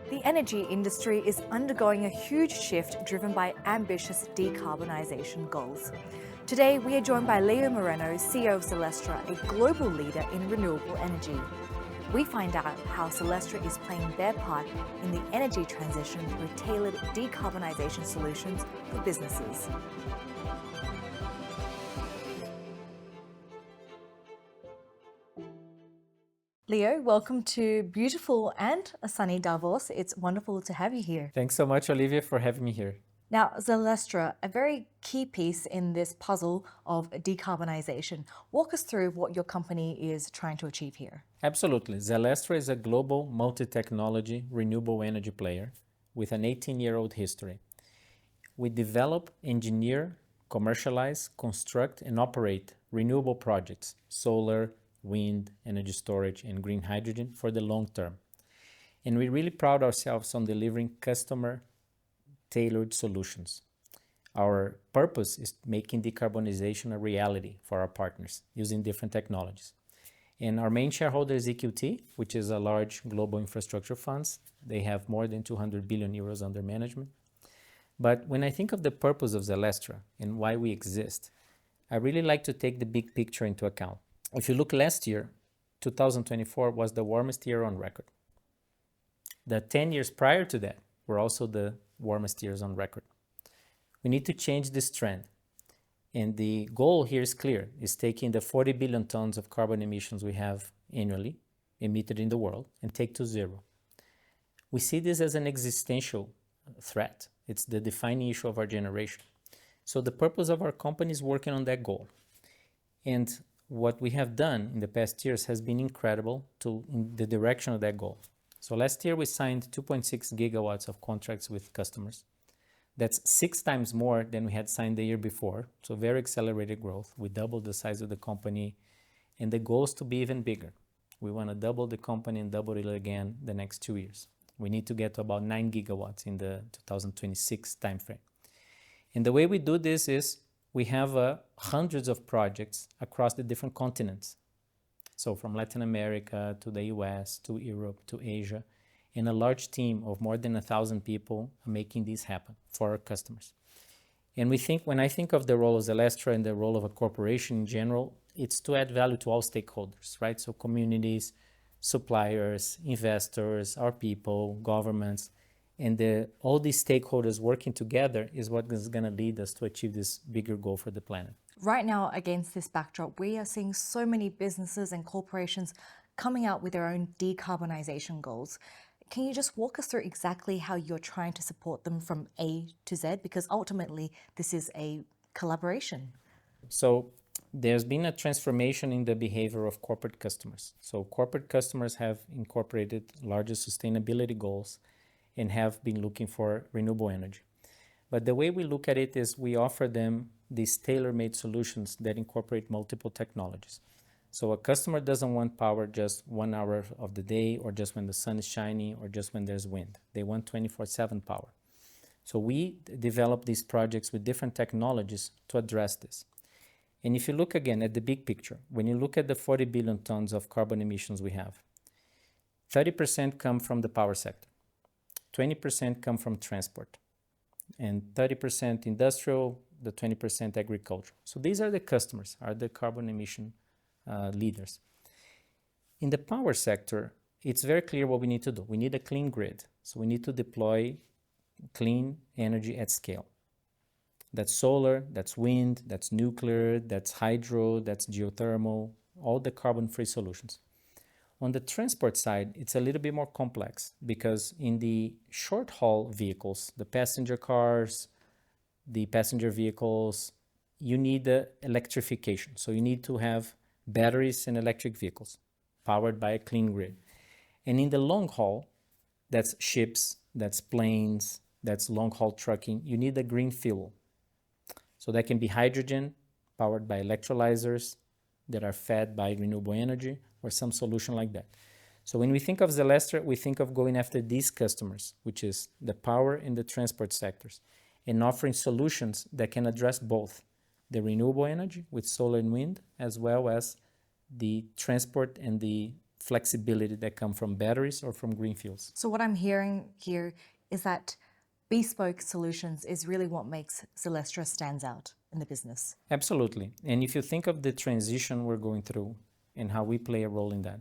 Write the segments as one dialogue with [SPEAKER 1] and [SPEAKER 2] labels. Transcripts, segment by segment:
[SPEAKER 1] The energy industry is undergoing a huge shift driven by ambitious decarbonisation goals. Today, we are joined by Leo Moreno, CEO of Zelestra, a global leader in renewable energy. We find out how Celestra is playing their part in the energy transition through tailored decarbonisation solutions for businesses. Leo, welcome to beautiful and a sunny Davos. It's wonderful to have you here.
[SPEAKER 2] Thanks so much, Olivia, for having me here.
[SPEAKER 1] Now, Zelestra, a very key piece in this puzzle of decarbonisation. Walk us through what your company is trying to achieve here.
[SPEAKER 2] Absolutely. Zelestra is a global multi-technology renewable energy player with an 18-year-old history. We develop, engineer, commercialize, construct, and operate renewable projects, solar, wind, energy storage, and green hydrogen for the long term. And we really pride ourselves on delivering customer-tailored solutions. Our purpose is making decarbonization a reality for our partners using different technologies. And our main shareholder is EQT, which is a large global infrastructure funds. They have more than 200 billion euros under management. But when I think of the purpose of Zelestra and why we exist, I really like to take the big picture into account. If you look last year, 2024 was the warmest year on record. The 10 years prior to that were also the warmest years on record. We need to change this trend. And the goal here is clear, is taking the 40 billion tons of carbon emissions we have annually emitted in the world and take to zero. We see this as an existential threat. It's the defining issue of our generation. So the purpose of our company is working on that goal. And what we have done in the past years has been incredible in the direction of that goal. So last year we signed 2.6 gigawatts of contracts with customers. That's 6 times more than we had signed the year before. So very accelerated growth. We doubled the size of the company, and the goal is to be even bigger. We want to double the company and double it again the next 2 years. We need to get to about 9 gigawatts in the 2026 timeframe. And the way we do this is we have hundreds of projects across the different continents. So from Latin America to the US, to Europe, to Asia, and a large team of more than 1,000 people making this happen for our customers. And when I think of the role of Zelestra and the role of a corporation in general, it's to add value to all stakeholders, right? So communities, suppliers, investors, our people, governments, and all these stakeholders working together is what is going to lead us to achieve this bigger goal for the planet.
[SPEAKER 1] Right now, against this backdrop, we are seeing so many businesses and corporations coming out with their own decarbonisation goals. Can you just walk us through exactly how you're trying to support them from A to Z? Because ultimately, this is a collaboration.
[SPEAKER 2] So there's been a transformation in the behavior of corporate customers. So corporate customers have incorporated larger sustainability goals and have been looking for renewable energy. But the way we look at it is we offer them these tailor-made solutions that incorporate multiple technologies. So a customer doesn't want power just 1 hour of the day or just when the sun is shining or just when there's wind. They want 24/7 power. So we develop these projects with different technologies to address this. And if you look again at the big picture, when you look at the 40 billion tons of carbon emissions we have, 30% come from the power sector, 20% come from transport, and 30% industrial, the 20% agriculture. So these are the customers, are the carbon emission leaders. In the power sector, it's very clear what we need to do. We need a clean grid. So we need to deploy clean energy at scale. That's solar, that's wind, that's nuclear, that's hydro, that's geothermal, all the carbon-free solutions. On the transport side, it's a little bit more complex because in the short-haul vehicles, the passenger cars, the passenger vehicles, you need the electrification. So you need to have batteries and electric vehicles powered by a clean grid. And in the long haul, that's ships, that's planes, that's long-haul trucking, you need a green fuel. So that can be hydrogen powered by electrolyzers that are fed by renewable energy or some solution like that. So when we think of Zelestra, we think of going after these customers, which is the power and the transport sectors, and offering solutions that can address both the renewable energy with solar and wind, as well as the transport and the flexibility that come from batteries or from green fuels.
[SPEAKER 1] So what I'm hearing here is that bespoke solutions is really what makes Zelestra stands out in the business.
[SPEAKER 2] Absolutely. And if you think of the transition we're going through and how we play a role in that,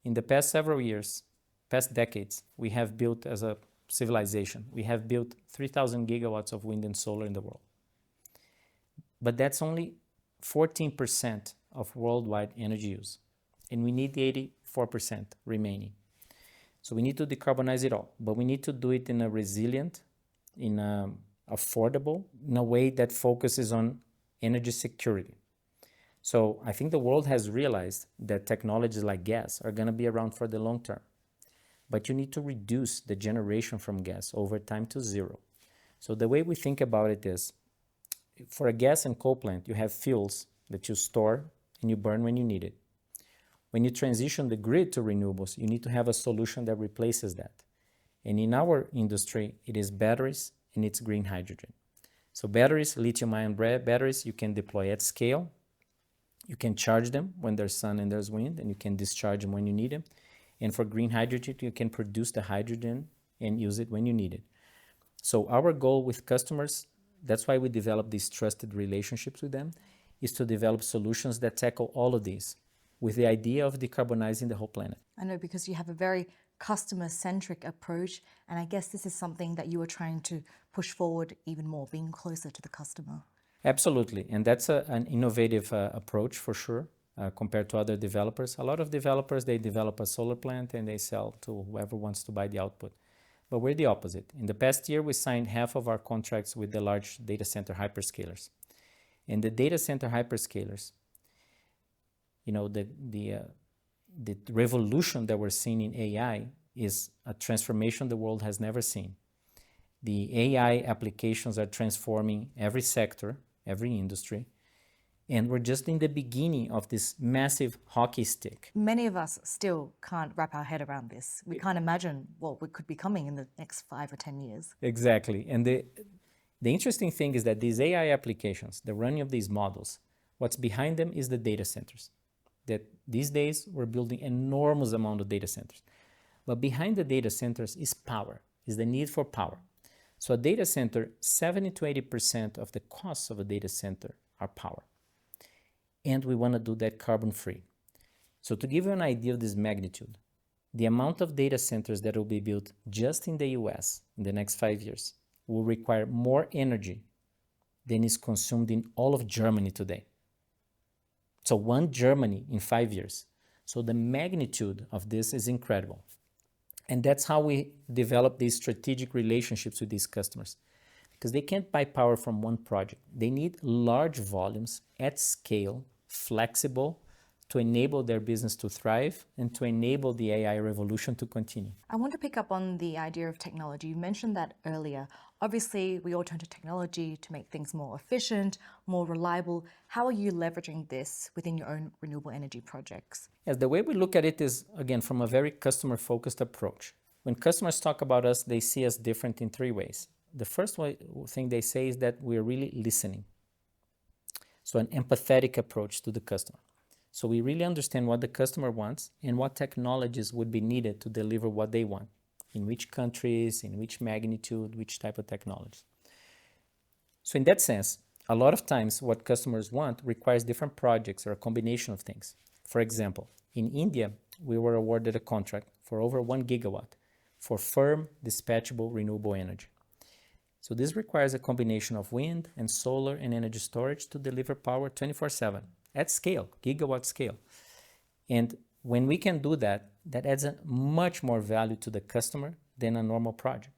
[SPEAKER 2] in the past several years, past decades, we have built as a civilization, we have built 3,000 gigawatts of wind and solar in the world. But that's only 14% of worldwide energy use. And we need the 84% remaining. So we need to decarbonize it all, but we need to do it in a resilient, in a affordable, in a way that focuses on energy security. So I think the world has realized that technologies like gas are going to be around for the long term. But you need to reduce the generation from gas over time to zero. So the way we think about it is, for a gas and coal plant, you have fuels that you store and you burn when you need it. When you transition the grid to renewables, you need to have a solution that replaces that. And in our industry, it is batteries and it's green hydrogen. So batteries, lithium-ion batteries, you can deploy at scale. You can charge them when there's sun and there's wind, and you can discharge them when you need them. And for green hydrogen, you can produce the hydrogen and use it when you need it. So our goal with customers, that's why we develop these trusted relationships with them, is to develop solutions that tackle all of these with the idea of decarbonizing the whole planet.
[SPEAKER 1] I know, because you have a very customer-centric approach, and I guess this is something that you are trying to push forward even more, being closer to the customer.
[SPEAKER 2] Absolutely, and that's an innovative approach for sure compared to other developers. A lot of developers, they develop a solar plant and they sell to whoever wants to buy the output. But we're the opposite. In the past year, we signed half of our contracts with the large data center hyperscalers. And the data center hyperscalers, you know, the revolution that we're seeing in AI is a transformation the world has never seen. The AI applications are transforming every sector, every industry, and we're just in the beginning of this massive hockey stick.
[SPEAKER 1] Many of us still can't wrap our head around this. We can't imagine what could be coming in the next 5 or 10 years.
[SPEAKER 2] Exactly. And the interesting thing is that these AI applications, the running of these models, what's behind them is the data centers. That these days we're building enormous amount of data centers. But behind the data centers is power, is the need for power. So a data center, 70 to 80% of the costs of a data center are power. And we want to do that carbon free. So to give you an idea of this magnitude, the amount of data centers that will be built just in the US in the next 5 years will require more energy than is consumed in all of Germany today. So one Germany in 5 years. So the magnitude of this is incredible. And that's how we develop these strategic relationships with these customers. Because they can't buy power from one project. They need large volumes at scale, flexible, to enable their business to thrive and to enable the AI revolution to continue.
[SPEAKER 1] I want to pick up on the idea of technology. You mentioned that earlier. Obviously, we all turn to technology to make things more efficient, more reliable. How are you leveraging this within your own renewable energy projects?
[SPEAKER 2] Yes, the way we look at it is, again, from a very customer-focused approach. When customers talk about us, they see us different in 3 ways. The first thing they say is that we're really listening. So an empathetic approach to the customer. So we really understand what the customer wants and what technologies would be needed to deliver what they want. In which countries, in which magnitude, which type of technology. So in that sense, a lot of times what customers want requires different projects or a combination of things. For example, in India, we were awarded a contract for over 1 gigawatt for firm dispatchable renewable energy. So this requires a combination of wind and solar and energy storage to deliver power 24/7 at scale, gigawatt scale. And when we can do that, that adds a much more value to the customer than a normal project.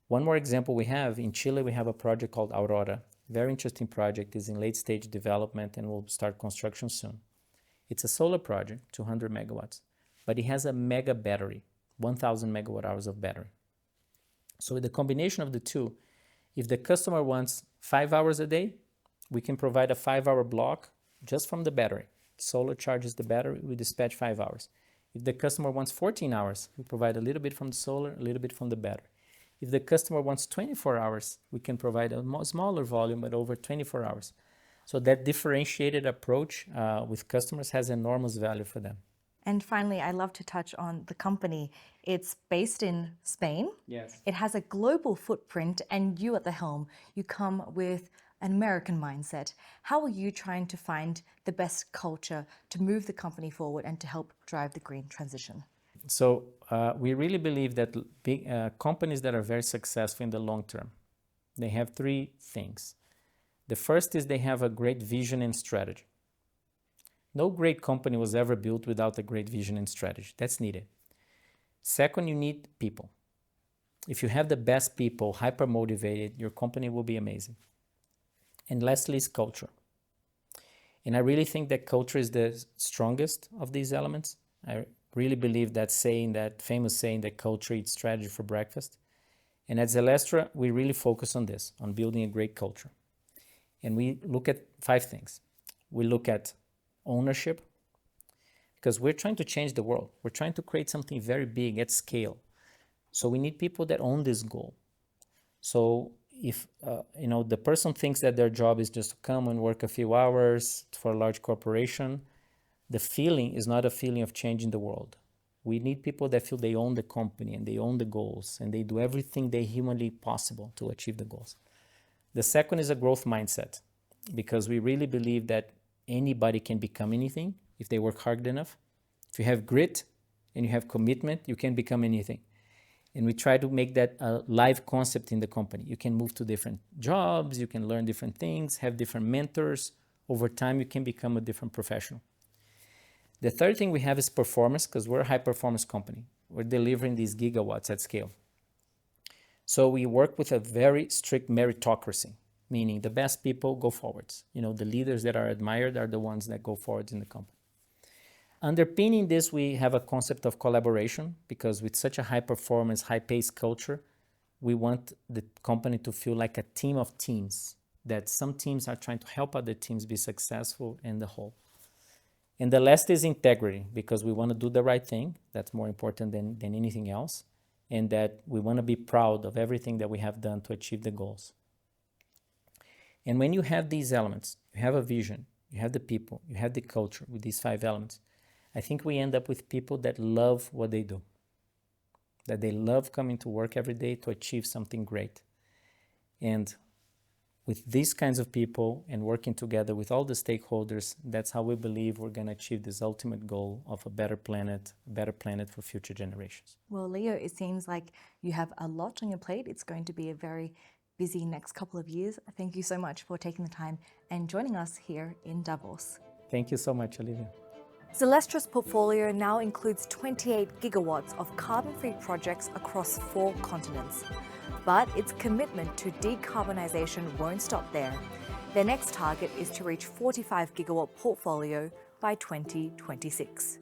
[SPEAKER 2] One more example we have, in Chile, we have a project called Aurora. Very interesting project, is in late stage development and will start construction soon. It's a solar project, 200 megawatts, but it has a mega battery, 1,000 megawatt hours of battery. So with the combination of the two, if the customer wants 5 hours a day, we can provide a 5-hour block just from the battery. Solar charges the battery, we dispatch 5 hours. If the customer wants 14 hours, we provide a little bit from the solar, a little bit from the battery. If the customer wants 24 hours, we can provide a smaller volume, but over 24 hours. So that differentiated approach with customers has enormous value for them.
[SPEAKER 1] And finally, I love to touch on the company. It's based in Spain.
[SPEAKER 2] Yes.
[SPEAKER 1] It has a global footprint, and you at the helm, you come with an American mindset. How are you trying to find the best culture to move the company forward and to help drive the green transition?
[SPEAKER 2] So we really believe that big companies that are very successful in the long term, they have three things. The first is they have a great vision and strategy. No great company was ever built without a great vision and strategy. That's needed. Second, you need people. If you have the best people, hyper motivated, your company will be amazing. And lastly is culture. And I really think that culture is the strongest of these elements. I really believe that saying, that famous saying, that culture eats strategy for breakfast. And at Zelestra, we really focus on this, on building a great culture. And we look at 5 things. We look at ownership, because we're trying to change the world. We're trying to create something very big at scale. So we need people that own this goal. So if the person thinks that their job is just to come and work a few hours for a large corporation, the feeling is not a feeling of changing the world. We need people that feel they own the company and they own the goals and they do everything they humanly possible to achieve the goals. The second is a growth mindset, because we really believe that anybody can become anything if they work hard enough. If you have grit and you have commitment, you can become anything. And we try to make that a live concept in the company. You can move to different jobs, you can learn different things, have different mentors. Over time, you can become a different professional. The third thing we have is performance, because we're a high-performance company. We're delivering these gigawatts at scale. So we work with a very strict meritocracy, meaning the best people go forwards. The leaders that are admired are the ones that go forwards in the company. Underpinning this, we have a concept of collaboration, because with such a high-performance, high-paced culture, we want the company to feel like a team of teams, that some teams are trying to help other teams be successful in the whole. And the last is integrity, because we want to do the right thing. That's more important than anything else. And that we want to be proud of everything that we have done to achieve the goals. And when you have these elements, you have a vision, you have the people, you have the culture with these 5 elements, I think we end up with people that love what they do, that they love coming to work every day to achieve something great. And with these kinds of people and working together with all the stakeholders, that's how we believe we're going to achieve this ultimate goal of a better planet for future generations.
[SPEAKER 1] Well, Leo, it seems like you have a lot on your plate. It's going to be a very busy next couple of years. Thank you so much for taking the time and joining us here in Davos.
[SPEAKER 2] Thank you so much, Olivia.
[SPEAKER 1] Zelestra's portfolio now includes 28 gigawatts of carbon-free projects across 4 continents. But its commitment to decarbonization won't stop there. Their next target is to reach 45 gigawatt portfolio by 2026.